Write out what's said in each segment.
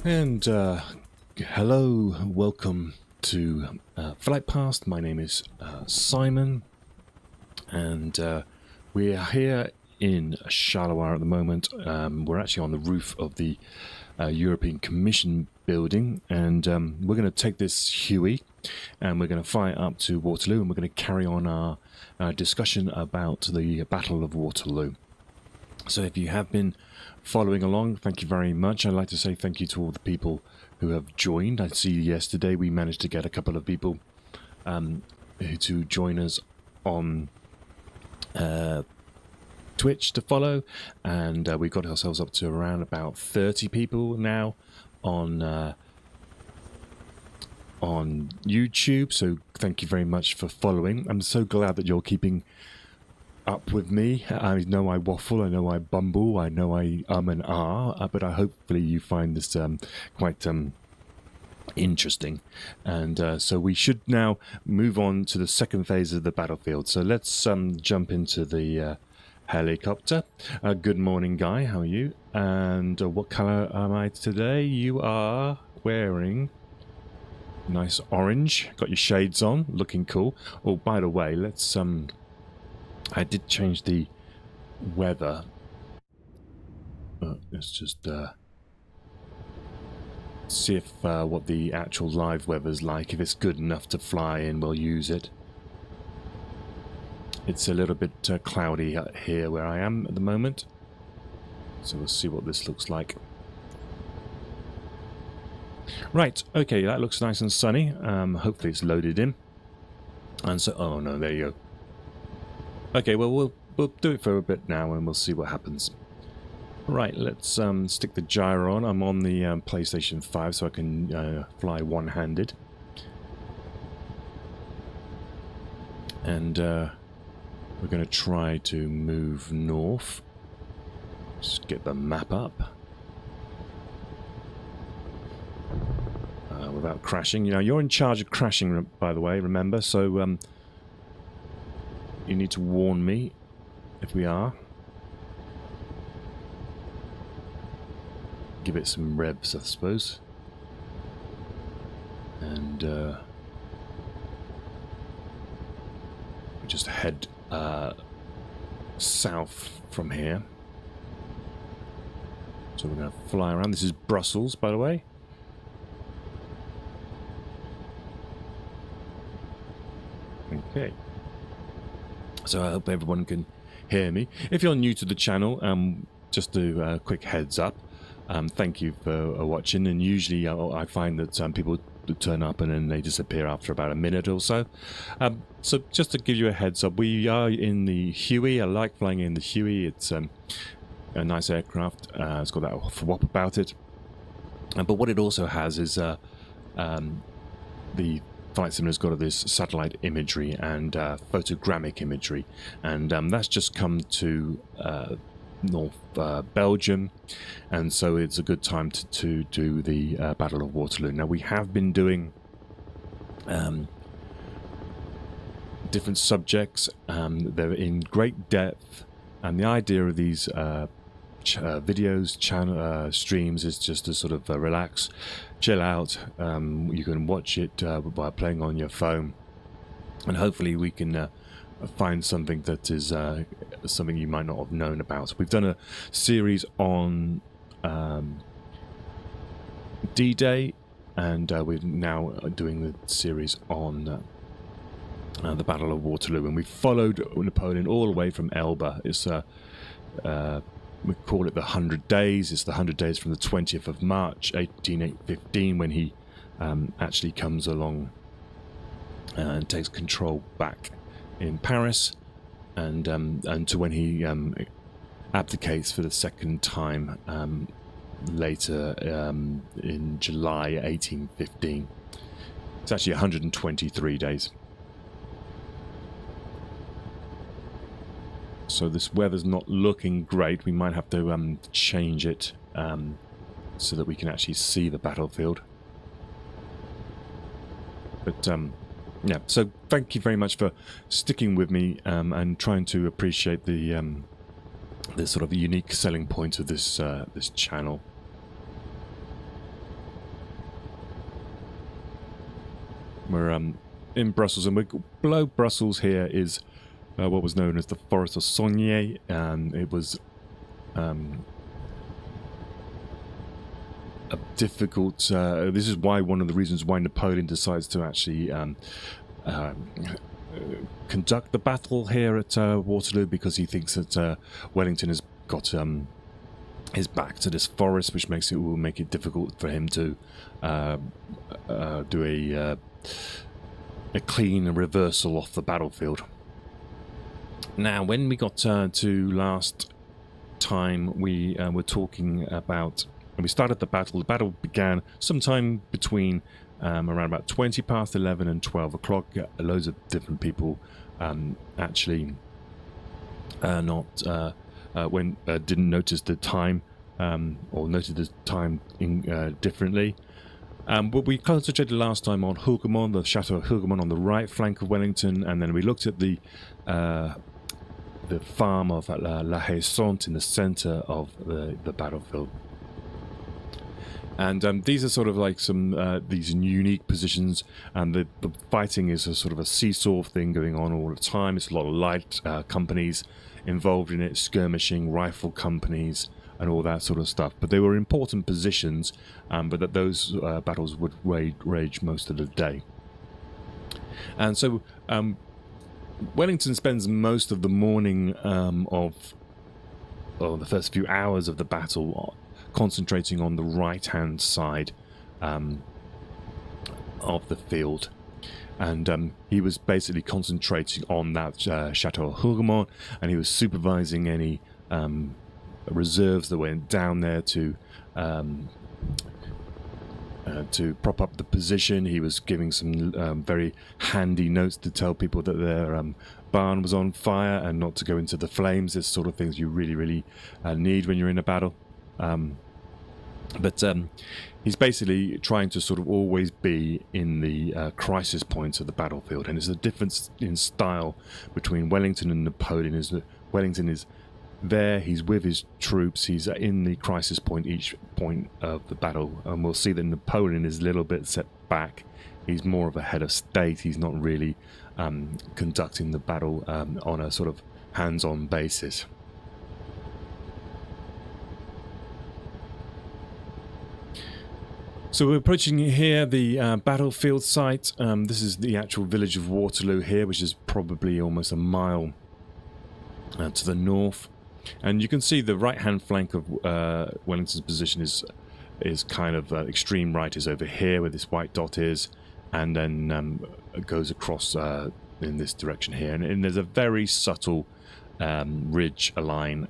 And hello, welcome to Flight Past. My name is Simon, and we are here in Charleroi at the moment. We're actually on the roof of the European Commission building, and we're going to take this Huey and we're going to fly it up to Waterloo, and we're going to carry on our discussion about the Battle of Waterloo. So if you have been following along, thank you very much. I'd like to say thank you to all the people who have joined. I see yesterday we managed to get a couple of people to join us on Twitch to follow, and we got ourselves up to around about 30 people now on YouTube. So thank you very much for following. I'm so glad that you're keeping up with me. I know I waffle, I know I bumble, I know I and but hopefully you find this quite interesting. And so we should now move on to the second phase of the battlefield. So let's jump into the helicopter. Good morning, Guy. How are you? And what color am I today? You are wearing nice orange. Got your shades on, looking cool. Oh, by the way, let's I did change the weather. Let's just see if what the actual live weather's like. If it's good enough to fly in, we'll use it. It's a little bit cloudy here where I am at the moment. So we'll see what this looks like. Right, okay, that looks nice and sunny. Hopefully it's loaded in. And so, oh no, there you go. Okay, well, we'll do it for a bit now, and we'll see what happens. Right, let's stick the gyro on. I'm on the PlayStation 5, so I can fly one-handed. And we're going to try to move north. Just get the map up. Without crashing. You know, you're in charge of crashing, by the way, remember, so you need to warn me if we are. Give it some revs, I suppose. And we just head south from here. So we're going to fly around. This is Brussels, by the way. Okay. So I hope everyone can hear me. If you're new to the channel, just a quick heads up. Thank you for watching. And usually I find that people turn up and then they disappear after about a minute or so. So just to give you a heads up, we are in the Huey. I like flying in the Huey. It's a nice aircraft. It's got that whop about it. But what it also has is the Flight Simulator's got this satellite imagery and photogrammic imagery, and that's just come to North Belgium, and so it's a good time to do the Battle of Waterloo. Now we have been doing different subjects. They're in great depth, and the idea of these videos, streams is just to sort of relax, chill out. You can watch it by playing on your phone, and hopefully we can find something that is something you might not have known about. We've done a series on D-Day, and we're now doing the series on the Battle of Waterloo, and we followed Napoleon all the way from Elba. It's we call it the 100 days. It's the 100 days from the 20th of March, 1815, when he actually comes along and takes control back in Paris, and to when he abdicates for the second time later in July 1815. It's actually 123 days. So this weather's not looking great. We might have to change it so that we can actually see the battlefield. But yeah, so thank you very much for sticking with me and trying to appreciate the sort of unique selling point of this this channel. We're in Brussels, and below Brussels here is what was known as the Forest of Saulnier, and it was a difficult. This is why one of the reasons why Napoleon decides to actually conduct the battle here at Waterloo, because he thinks that Wellington has got his back to this forest, which will make it difficult for him to do a clean reversal off the battlefield. Now, when we got to last time, we were talking about, and we started the battle. The battle began sometime between around about 20 past 11 and 12 o'clock. Loads of different people actually didn't notice the time or noted the time differently. But we concentrated last time on Hougoumont, the Chateau of Hougoumont on the right flank of Wellington, and then we looked at the farm of La Haye-Sainte in the centre of the battlefield. And these are sort of like some these unique positions, and the fighting is a sort of a seesaw thing going on all the time. It's a lot of light companies involved in it, skirmishing, rifle companies, and all that sort of stuff. But they were important positions, but that those battles would rage most of the day. And so Wellington spends most of the morning of the first few hours of the battle concentrating on the right-hand side of the field. And he was basically concentrating on that Chateau of Hougoumont, and he was supervising any reserves that went down there to prop up the position. He was giving some very handy notes to tell people that their barn was on fire and not to go into the flames. It's sort of things you really, really need when you're in a battle. But he's basically trying to sort of always be in the crisis points of the battlefield. And there's a difference in style between Wellington and Napoleon. Is that Wellington is there, he's with his troops, he's in the crisis point each point of the battle, and we'll see that Napoleon is a little bit set back. He's more of a head of state. He's not really conducting the battle on a sort of hands-on basis. So we're approaching here the battlefield site. This is the actual village of Waterloo here, which is probably almost a mile to the north. And you can see the right-hand flank of Wellington's position is kind of extreme right is over here where this white dot is, and then it goes across in this direction here. And there's a very subtle ridge, a line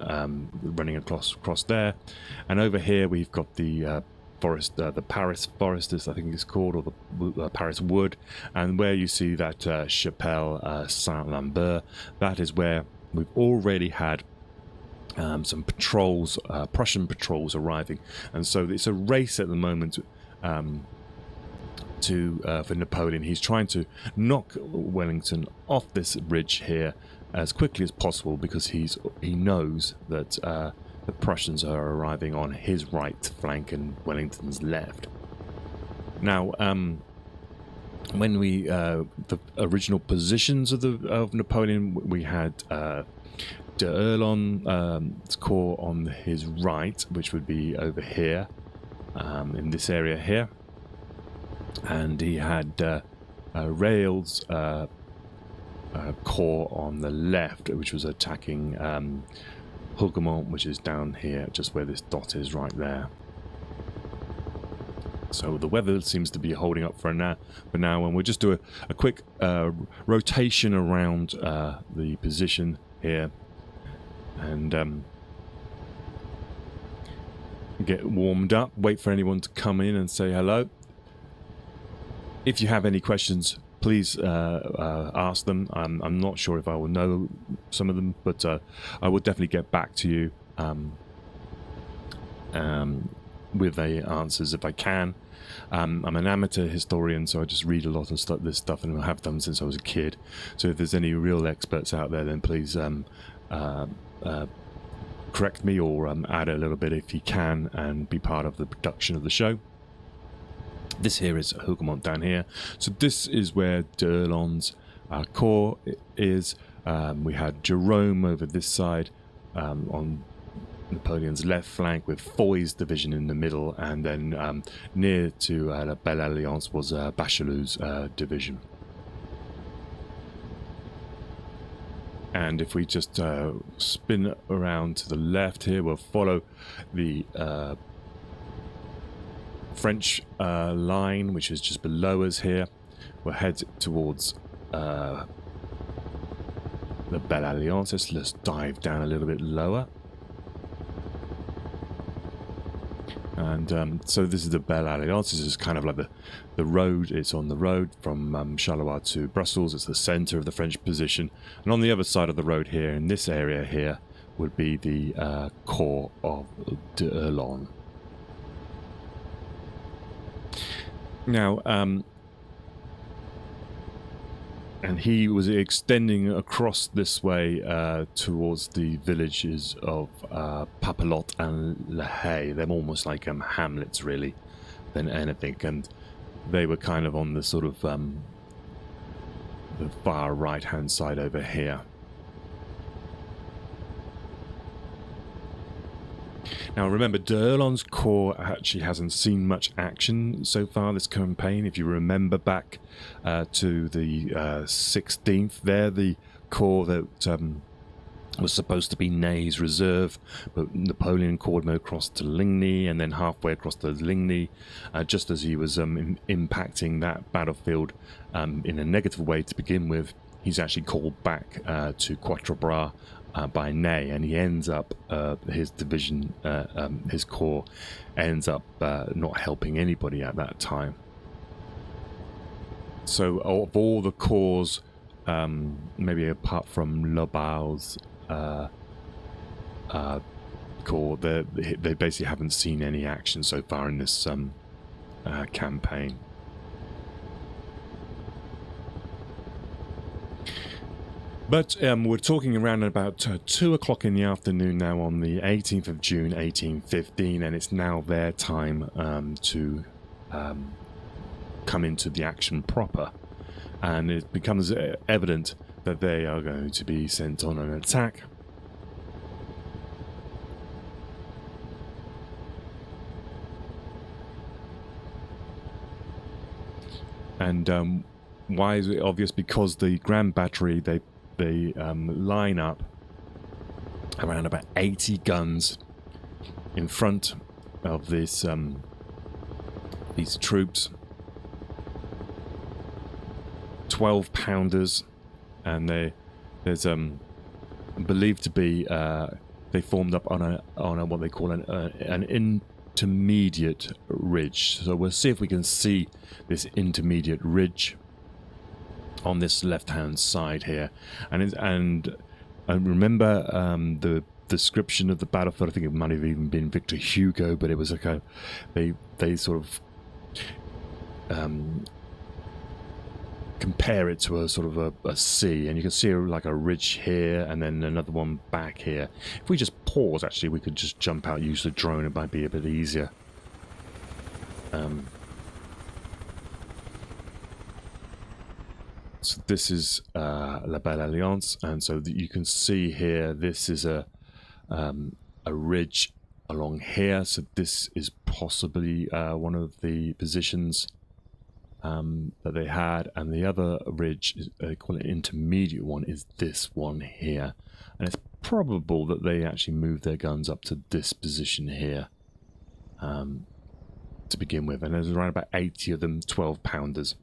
running across there. And over here we've got the forest, the Paris forest, as I think it's called, or the Paris wood. And where you see that Chapelle Saint-Lambert, that is where we've already had some patrols, Prussian patrols arriving, and so it's a race at the moment for Napoleon. He's trying to knock Wellington off this ridge here as quickly as possible, because he knows that the Prussians are arriving on his right flank and Wellington's left. Now, when we the original positions of Napoleon, we had de Erlon's corps on his right, which would be over here, in this area here, and he had Rail's corps on the left, which was attacking Hougoumont, which is down here, just where this dot is right there. So the weather seems to be holding up for now, and we'll just do a quick rotation around the position here, and get warmed up, wait for anyone to come in and say hello. If you have any questions, please ask them. I'm not sure if I will know some of them, but I will definitely get back to you with the answers if I can. I'm an amateur historian, so I just read a lot of this stuff, and I have done since I was a kid. So if there's any real experts out there, then please correct me or add a little bit if you can, and be part of the production of the show. This here is Hougoumont down here. So this is where d'Erlon's corps is. We had Jerome over this side on Napoleon's left flank with Foy's division in the middle, and then near to La Belle Alliance was Bachelot's division. And if we just spin around to the left here, we'll follow the French line, which is just below us here. We'll head towards the Belle Alliance. Let's dive down a little bit lower. And so this is the Belle Alliance. This is kind of like the road. It's on the road from Charleroi to Brussels. It's the centre of the French position. And on the other side of the road here, in this area here, would be the corps of d'Erlon. Now, and he was extending across this way towards the villages of Papelotte and La Haye. They're almost like hamlets, really, than anything. And they were kind of on the sort of the far right-hand side over here. Now remember, d'Erlon's corps actually hasn't seen much action so far this campaign. If you remember back to the 16th, there the corps that was supposed to be Ney's reserve, but Napoleon called him across to Ligny, and then halfway across to Ligny, just as he was impacting that battlefield in a negative way to begin with. He's actually called back to Quatre Bras by Ney, and he ends up his division, his corps ends up not helping anybody at that time. So of all the corps, maybe apart from Lobau's corps, they basically haven't seen any action so far in this campaign. But we're talking around about 2 o'clock in the afternoon now on the 18th of June 1815, and it's now their time to come into the action proper. And it becomes evident that they are going to be sent on an attack. And why is it obvious? Because the Grand Battery, they line up around about 80 guns in front of this these troops, 12 pounders, and there's believed to be they formed up on a what they call an intermediate ridge. So we'll see if we can see this intermediate ridge on this left-hand side here, and remember the description of the battlefield. I think it might have even been Victor Hugo, but it was like they sort of compare it to a sort of a sea, and you can see like a ridge here, and then another one back here. If we just pause, actually, we could just jump out, use the drone. It might be a bit easier. So this is La Belle Alliance, and so that you can see here, this is a ridge along here. So this is possibly one of the positions that they had, and the other ridge, they call it intermediate one, is this one here. And it's probable that they actually moved their guns up to this position here to begin with. And there's around about 80 of them, 12 pounders.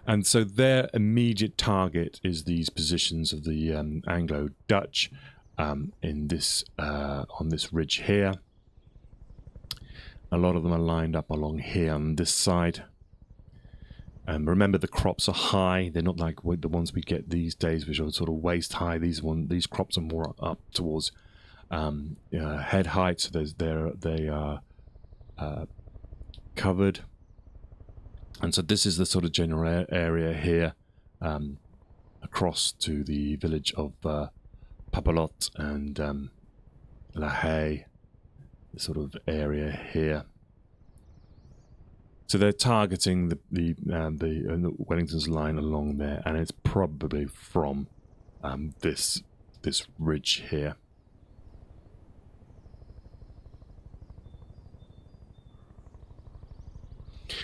And so their immediate target is these positions of the Anglo-Dutch in this on this ridge here. A lot of them are lined up along here on this side. Remember, the crops are high. They're not like the ones we get these days, which are sort of waist high. These crops are more up towards head height, so they are covered. And so this is the sort of general area here. across to the village of Papelotte and La Haye, the sort of area here. So they're targeting the Wellington's line along there, and it's probably from this ridge here.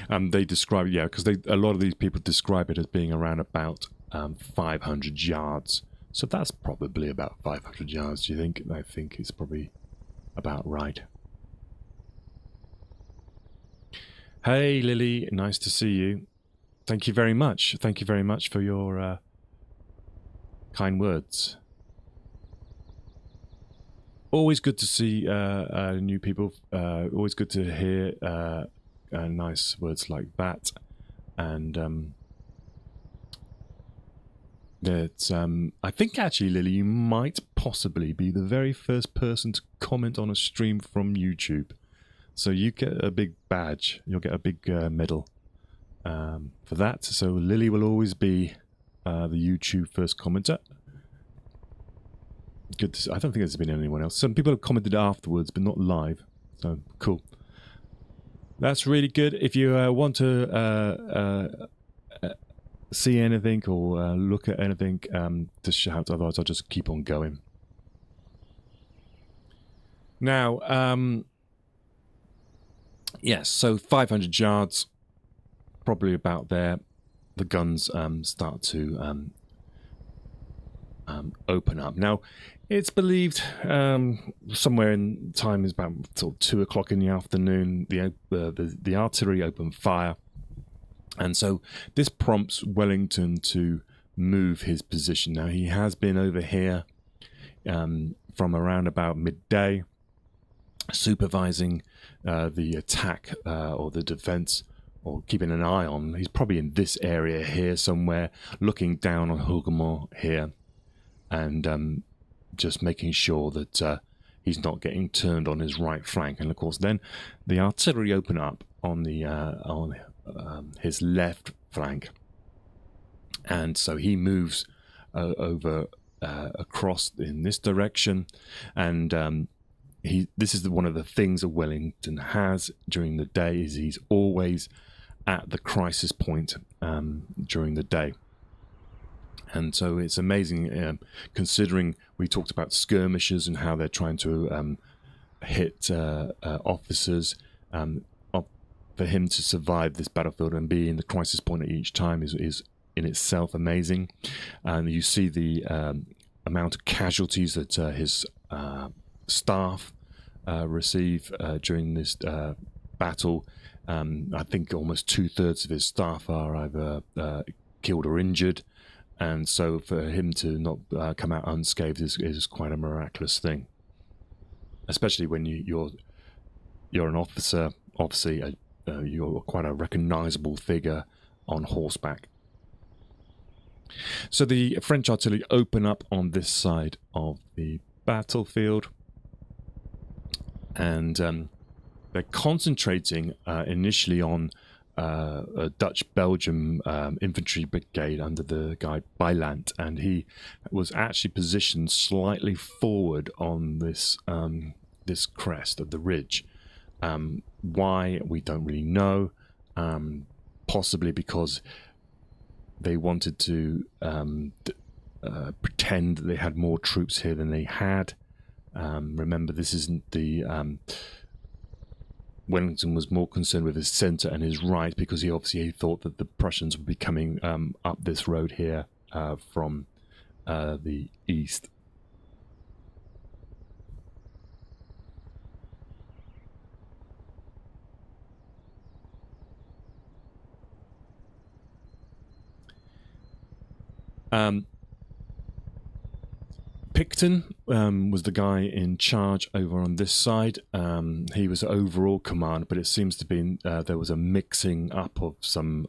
They describe, yeah, because a lot of these people describe it as being around about 500 yards. So that's probably about 500 yards, do you think? I think it's probably about right. Hey, Lily, nice to see you. Thank you very much. Thank you very much for your kind words. Always good to see new people. Always good to hear nice words like that. And that I think actually, Lily, you might possibly be the very first person to comment on a stream from YouTube. So you get a big badge. You'll get a big medal for that. So Lily will always be the YouTube first commenter. Good to see. I don't think there's been anyone else. Some people have commented afterwards, but not live. So cool. That's really good. If you want to see anything or look at anything, just shout. Otherwise, I'll just keep on going. Now, yes, so 500 yards, probably about there. The guns start to open up. Now, it's believed somewhere in time is about sort of 2 o'clock in the afternoon. The artillery open fire, and so this prompts Wellington to move his position. Now, he has been over here from around about midday, supervising the attack or the defense, or keeping an eye on. He's probably in this area here somewhere, looking down on Hougoumont here, and just making sure that he's not getting turned on his right flank. And of course, then the artillery open up on the his left flank, and so he moves over across in this direction, and this is one of the things that Wellington has during the day, is he's always at the crisis point during the day. And so it's amazing, considering we talked about skirmishers and how they're trying to hit officers. For him to survive this battlefield and be in the crisis point at each time is in itself amazing. And you see the amount of casualties that his staff receive during this battle. I think almost 2/3 of his staff are either killed or injured. And so for him to not come out unscathed is quite a miraculous thing, especially when you're an officer. Obviously, you're quite a recognizable figure on horseback. So the French artillery open up on this side of the battlefield, and they're concentrating initially on a Dutch-Belgium infantry brigade under the guy Bylant, and he was actually positioned slightly forward on this this crest of the ridge. Why, we don't really know. Possibly because they wanted to pretend that they had more troops here than they had. Remember, this isn't the Wellington was more concerned with his centre and his right, because he obviously thought that the Prussians would be coming up this road here from the east. Picton was the guy in charge over on this side. He was overall command, but it seems to be there was a mixing up of some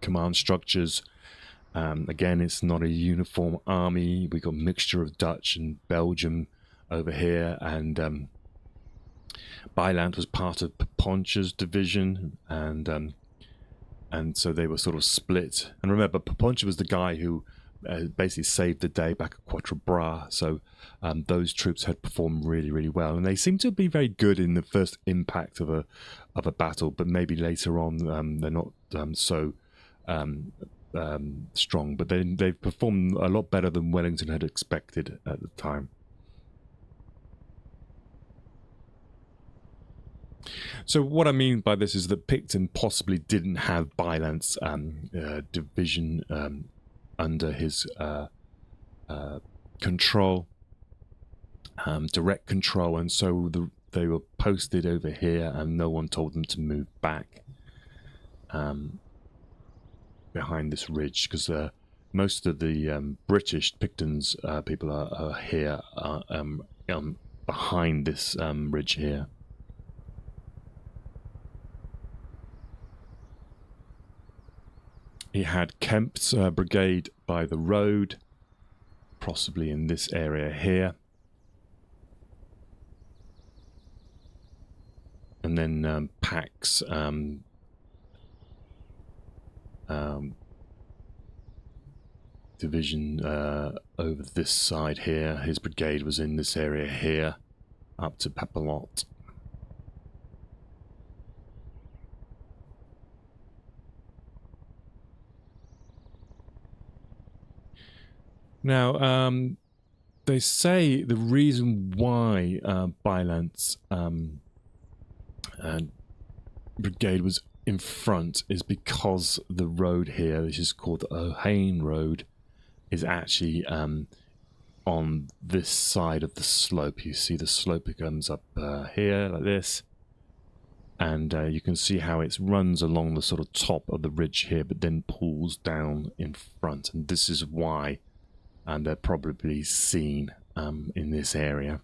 command structures. Again, it's not a uniform army. We got a mixture of Dutch and Belgium over here, and Bylant was part of Paponcha's division, and so they were sort of split. And remember, Paponcha was the guy who basically saved the day back at Quatre Bras. So those troops had performed really, really well, and they seem to be very good in the first impact of a battle. But maybe later on, they're not so strong. But they've performed a lot better than Wellington had expected at the time. So what I mean by this is that Picton possibly didn't have Bylance's division under his control, direct control, and so they were posted over here, and no one told them to move back behind this ridge, because most of the British Picton's people are here behind this ridge here. He had Kemp's brigade by the road, possibly in this area here. And then Pack's division over this side here. His brigade was in this area here, up to Papelotte. Now, they say the reason why Bylance's brigade was in front is because the road here, which is called the O'Hain Road, is actually on this side of the slope. You see the slope, it comes up here like this, and you can see how it runs along the sort of top of the ridge here, but then pulls down in front, and this is why they're probably seen in this area.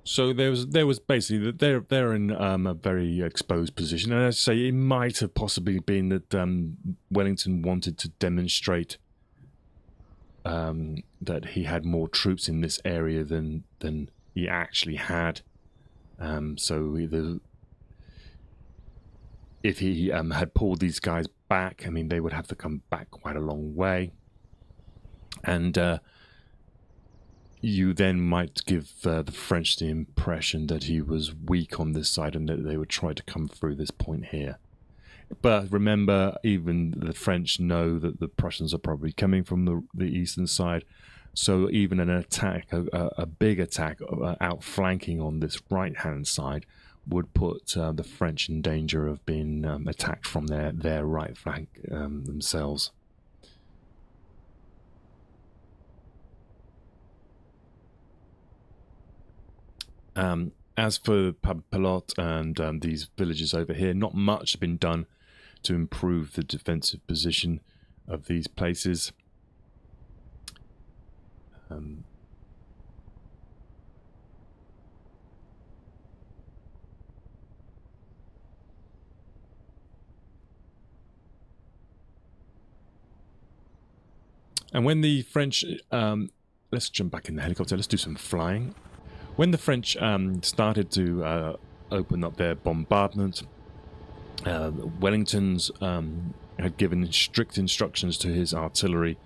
So there was basically they're in a very exposed position, and as I say, it might have possibly been that Wellington wanted to demonstrate that he had more troops in this area than he actually had. So if he had pulled these guys back, I mean, they would have to come back quite a long way, and you then might give the French the impression that he was weak on this side and that they would try to come through this point here. But remember, even the French know that the Prussians are probably coming from the eastern side, so even an attack, a big attack outflanking on this right-hand side would put the French in danger of being attacked from their right flank themselves. As for Papelotte and these villages over here, not much has been done to improve the defensive position of these places. And when the French, let's jump back in the helicopter, let's do some flying. When the French started to open up their bombardment, Wellington's had given strict instructions to his artillery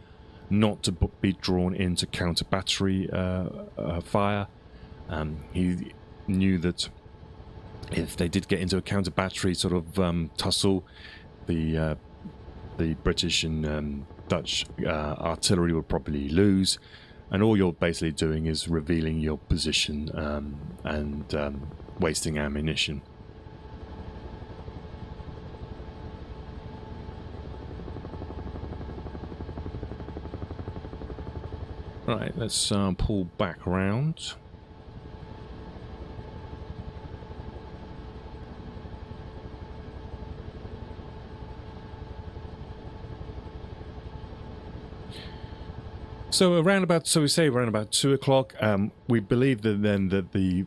not to be drawn into counter-battery fire. He knew that if they did get into a counter-battery sort of tussle, the British and Dutch artillery would probably lose. And all you're basically doing is revealing your position and wasting ammunition. Right, let's pull back around. So we say around about 2 o'clock. We believe that then that the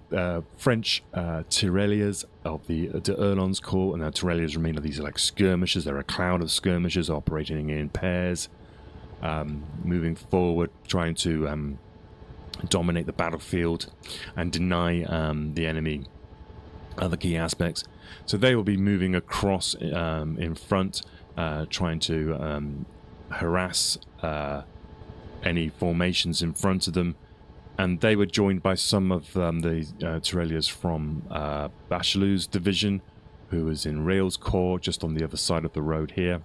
French tirailleurs of the Erlon's Corps, and the tirailleurs remain of these like skirmishers. They're a cloud of skirmishers operating in pairs, moving forward, trying to dominate the battlefield and deny the enemy other key aspects. So they will be moving across in front, trying to harass any formations in front of them, and they were joined by some of the tirailleurs from Bachelou's division, who was in Rail's Corps just on the other side of the road here.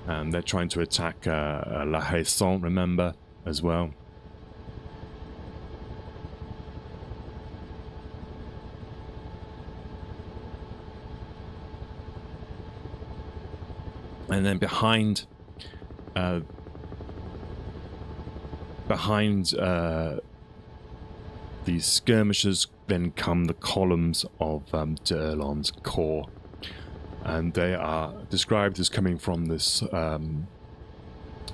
And they're trying to attack La Haye-Saint, remember, as well. And then behind these skirmishers then come the columns of d'Erlon's corps, and they are described as coming from this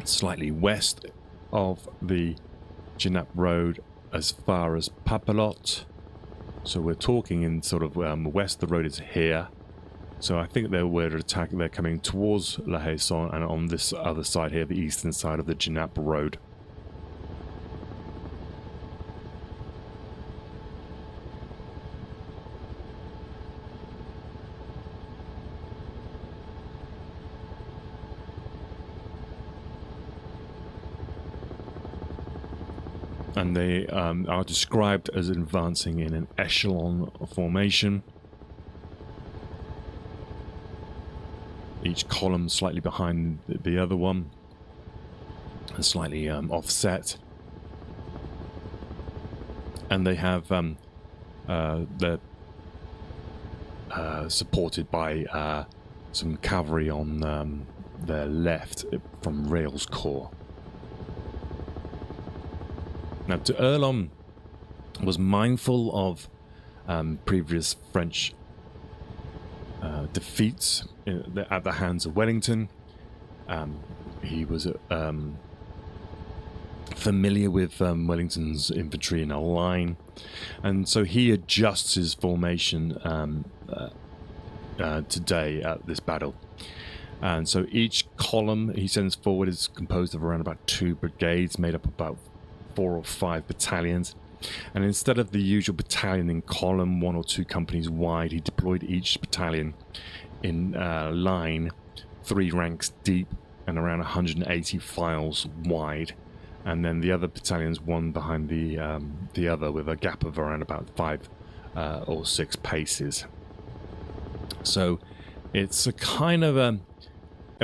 slightly west of the Genappe road as far as Papelotte. So we're talking in sort of west. The road is here. So I think they're coming towards La Haye-Saint, and on this other side here, the eastern side of the Genappe road. And they are described as advancing in an echelon formation. Each column slightly behind the other one, and slightly offset. And they have they're supported by some cavalry on their left from Rail's Corps. Now, d'Erlon was mindful of previous French defeats at the hands of Wellington. He was familiar with Wellington's infantry in a line, and so he adjusts his formation today at this battle. And so each column he sends forward is composed of around about 2 brigades, made up of about 4 or 5 battalions. And instead of the usual battalion in column, 1 or 2 companies wide, he deployed each battalion in line 3 ranks deep and around 180 files wide, and then the other battalions one behind the other, with a gap of around about 5 or 6 paces. So it's a kind of a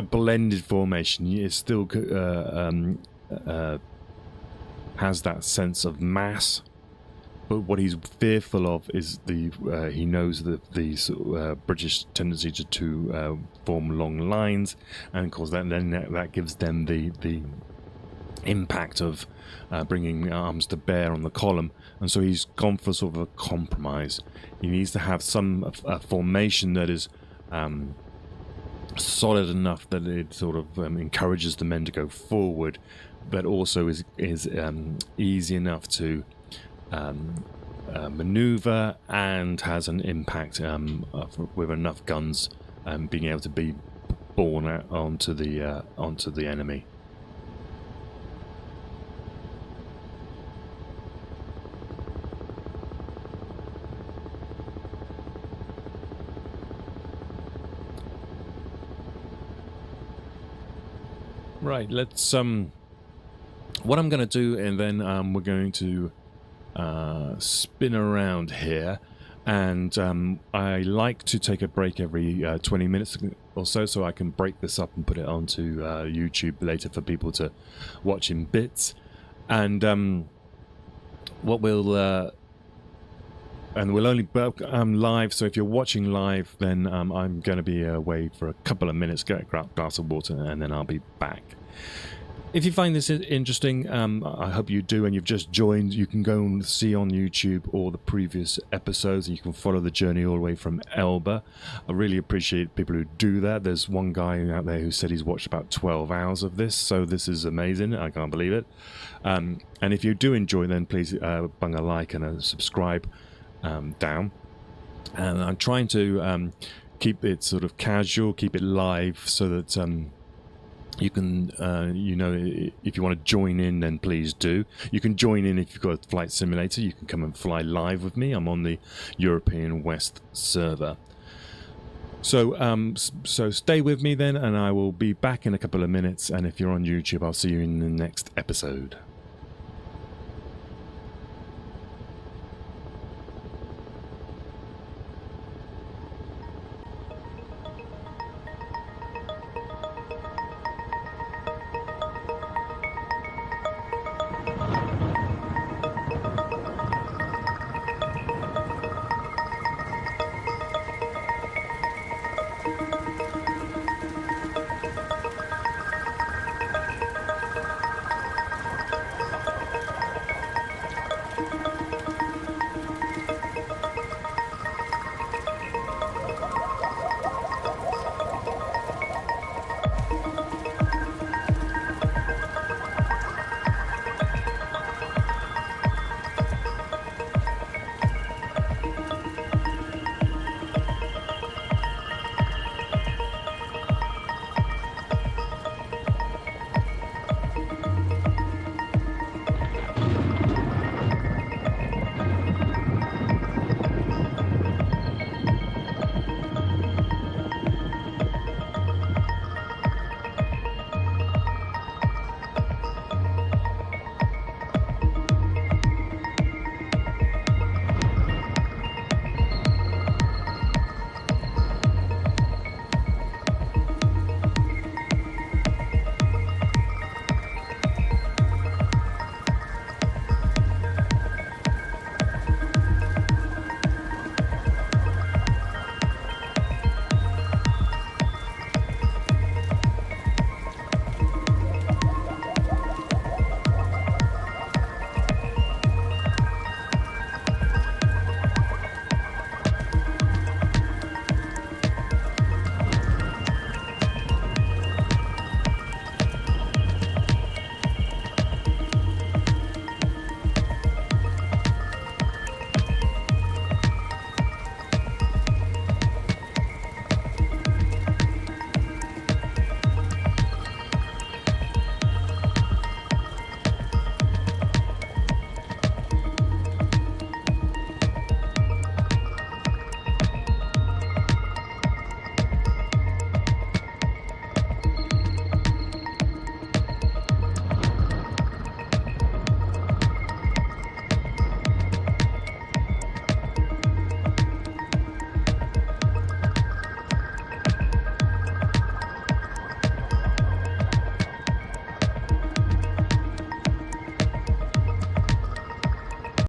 blended formation. It still has that sense of mass, but what he's fearful of is he knows that the British tendency to form long lines, and of course that gives them the impact of bringing arms to bear on the column, and so he's gone for sort of a compromise. He needs to have some formation that is solid enough that it sort of encourages the men to go forward, but also is easy enough to maneuver and has an impact with enough guns being able to be borne out onto the enemy. Right, let's what I'm going to do, and then we're going to spin around here, and I like to take a break every 20 minutes or so I can break this up and put it onto YouTube later for people to watch in bits. And what we'll and we'll only live, so if you're watching live, then I'm going to be away for a couple of minutes, get a glass of water, and then I'll be back. If you find this interesting, I hope you do, and you've just joined, you can go and see on YouTube all the previous episodes, and you can follow the journey all the way from Elba. I really appreciate people who do that. There's one guy out there who said he's watched about 12 hours of this, so this is amazing. I can't believe it. And if you do enjoy, then please bung a like and a subscribe down. And I'm trying to keep it sort of casual, keep it live, so that you can, if you want to join in, then please do. You can join in if you've got a flight simulator. You can come and fly live with me. I'm on the European West server. So, so stay with me then, and I will be back in a couple of minutes. And if you're on YouTube, I'll see you in the next episode.